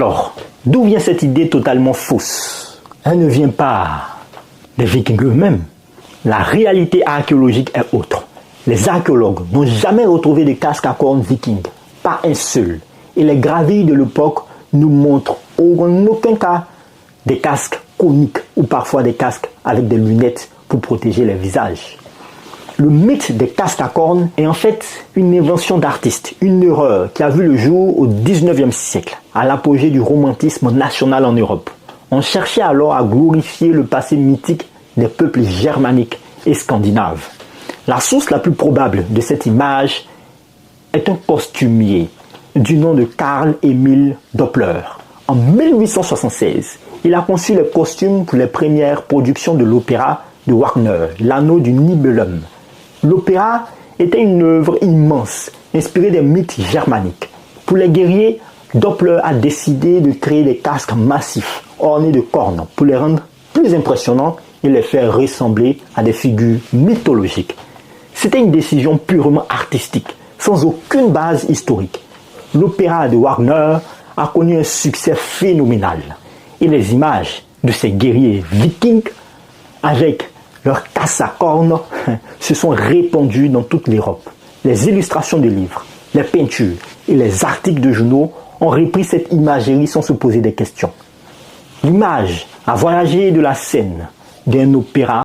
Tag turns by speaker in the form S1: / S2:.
S1: Alors, d'où vient cette idée totalement fausse? Elle ne vient pas des Vikings eux-mêmes. La réalité archéologique est autre. Les archéologues n'ont jamais retrouvé de casque à cornes vikings, pas un seul. Et les gravures de l'époque nous montrent en aucun cas des casques coniques ou parfois des casques avec des lunettes pour protéger les visages. Le mythe des casques à cornes est en fait une invention d'artiste, une erreur qui a vu le jour au XIXe siècle, à l'apogée du romantisme national en Europe. On cherchait alors à glorifier le passé mythique des peuples germaniques et scandinaves. La source la plus probable de cette image est un costumier du nom de Karl Emil Doppler. En 1876, il a conçu les costumes pour les premières productions de l'opéra de Wagner, L'Anneau du Nibelung. L'opéra était une œuvre immense, inspirée des mythes germaniques. Pour les guerriers, Doppler a décidé de créer des casques massifs, ornés de cornes, pour les rendre plus impressionnants et les faire ressembler à des figures mythologiques. C'était une décision purement artistique, sans aucune base historique. L'opéra de Wagner a connu un succès phénoménal. Et les images de ces guerriers vikings avec leurs casques à cornes se sont répandues dans toute l'Europe. Les illustrations de livres, les peintures et les articles de journaux ont repris cette imagerie sans se poser des questions. L'image a voyagé de la scène d'un opéra